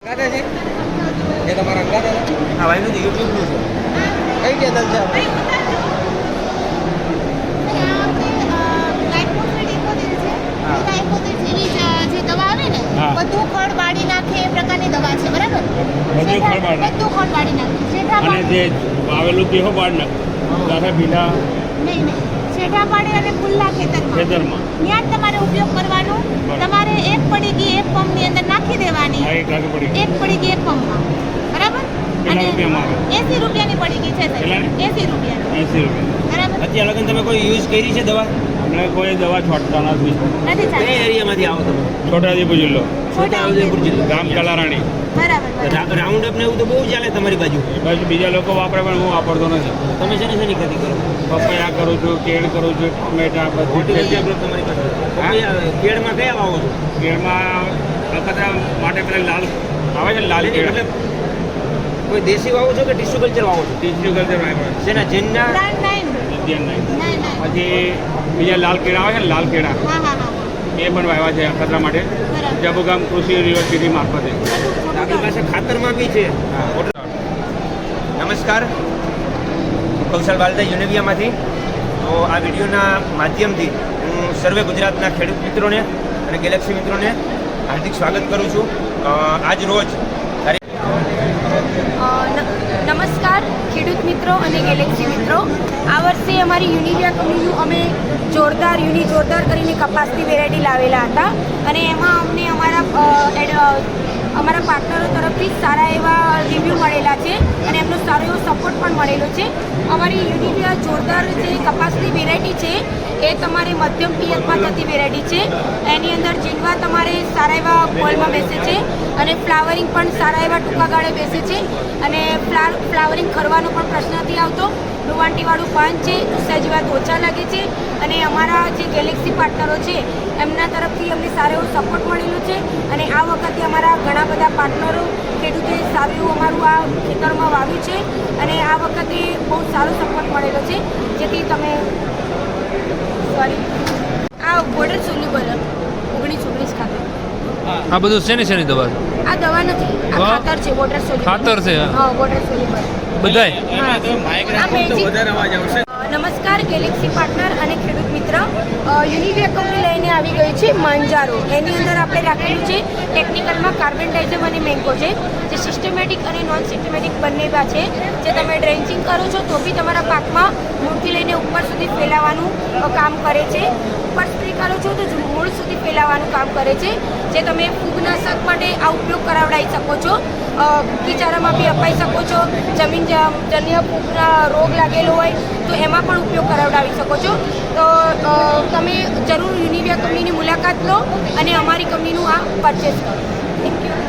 કાઢે છે એ તમારા કાઢે હા ભાઈનું તો યુટ્યુબનું છે. કઈ ચેનલ છે બધું ખડ બાળી નાખે એ પ્રકારની દવા છે, બરાબર? બધું ખડ બાળી નાખે. બધું ખડ બાળી નાખે. શેઠા અને પાડી જે વાવેલું તેહો બાળ નાખે દાખલા ભીંડા નહીં શેઠા પાડી અને ખુલ્લા ખેતરમાં ખેતરમાં ત્યાં જ તમારે ઉપયોગ કરવાનો. બરાબર. તમારે એક પડીકી એક પંપની અંદર નાખી દેવાની. આ એક લાખ પડી એક પડીકી એક પંપમાં, બરાબર? કેટલા રૂપિયામાં આવે? 80 રૂપિયાની પડીકી છે સાહેબ. કેટલાની? 80 રૂપિયાની, 80 રૂપિયા. બરાબર? અત્યાર લગન તમે કોઈ યુઝ કરી છે દવા? અમને કોઈ દવા છોડતા નથી. નથી કઈ ચાલતું. એરિયામાંથી આવો તમે? છોટાઉદેપુર જિલ્લો છોટાઉદેપુર જિલ્લો. ગામ કલારાણી. બરાબર. રાઉન્ડ અપ ને એવું તો બહુ ચાલે તમારી બાજુ. બસ બીજા લોકો વાપરે પણ હું વાપરતો નથી. તમે શેની શેની ખેતી કરો? પપૈયા કરું છું, કેળ કરું છું, ટમેટા બધું મોટી જ જગ્યા પર તમારી પાસે. પપૈયા, કેળમાં કયા વાવો છો? કેળમાં અખતરા માટે પેલા લાલ આવે છે ને લાલ કેળ મતલબ કોઈ દેશી વાવો છો કે ટિશ્યુ કલ્ચર વાવો છો? ટીચરી કલ્ચર વાવ્યા શેના જૈનના? Brand nine. ઇન્ડિયન નહીં. નાઈન. પછી બીજા લાલ કેળા આવે છે ને લાલ કેળા હા હા હા, એ પણ વાવ્યા છે અખતરા માટે બરાબર. જબુગામ કૃષિ યુનિવર્સિટી મારફતે. આપણી પાસે ખાતરમાં બી છે. નમસ્કાર, કૌશલ બાલદા યુનેવિયામાંથી. તો આ વિડીયોના માધ્યમથી હું સર્વે ગુજરાતના ખેડૂત મિત્રોને અને ગેલેક્સી મિત્રોને હાર્દિક સ્વાગત કરું છું. આજ રોજ નમસ્કાર ખેડૂત મિત્રો અને ગેલેક્સી મિત્રો. આ વર્ષે અમારી યુનિવિયા કંપનીનું અમે જોરદાર કરીને કપાસની વેરાયટી લાવેલા હતા અને એમાં અમને અમારા પાર્ટનરો તરફથી સારા એવા રિવ્યૂ મળેલા છે અને એમનો સારો એવો સપોર્ટ પણ મળેલો છે. અમારી યુનિવિયા જોરદાર જે કપાસની વેરાયટી છે એ તમારે મધ્યમ પિયતમાં થતી વેરાયટી છે. એની અંદર જીંડવા તમારે સારા એવા બોલમાં બેસે છે અને ફ્લાવરિંગ પણ સારા એવા ટૂંકા ગાળે બેસે છે અને ફ્લાવરિંગ ખરવાનો પણ પ્રશ્ન નથી આવતો. રૂવાંટીવાળું પાન છે, સહેજવાત ઓછા લાગે છે અને અમારા જે ગેલેક્સી પાર્ટનરો છે એમના તરફથી અમને સારો એવો સપોર્ટ મળેલો છે અને આ વખતે અમારા ઘણા બધા પાર્ટનરો ખેડૂતોએ સારું એવું અમારું આ ખેતરમાં વાવ્યું છે અને આ વખતે બહુ સારો સપોર્ટ મળેલો છે. જેથી તમે આ બોર્ડર સોલ્યુબલ 1919 ખાતર. આ બધું શેની દવા છે? આ દવા નથી, આ ખાતર છે, વોટર સોલ્યુબલ. ખાતર છે, હા. હા, વોટર સોલ્યુબલ. બધાય વધારે અવાજ આવશે. નમસ્કાર ગેલેક્સી પાર્ટનર અને ખેડૂત મિત્ર. યુનિવિયા કંપની લઈને આવી ગઈ છે માંજારો. એની અંદર આપણે રાખેલું છે ટેકનિકલમાં કાર્બેન્ડાઇઝમ અને મેંગો છે, જે સિસ્ટમેટિક અને નોન સિસ્ટમેટિક બંને છે. જે તમે ડ્રેન્ચિંગ કરો છો તો બી તમારા પાકમાં મૂળથી લઈને ઉપર સુધી ફેલાવાનું કામ કરે છે. ઉપર સ્પ્રે કરો છો તો મૂળ સુધી ફેલાવાનું કામ કરે છે. જે તમે ફૂગનાશક માટે આ ઉપયોગ કરાવડાવી શકો છો. બગીચારામાં બી અપાઈ શકો છો. જમીનજન્ય ફૂગના રોગ લાગેલો હોય તો એમાં પણ ઉપયોગ કરાવડાવી શકો છો. તો તમે જરૂર યુનિવિયા કંપનીની મુલાકાત લો અને અમારી કંપનીનું આ પરચેસ કરો. Thank you.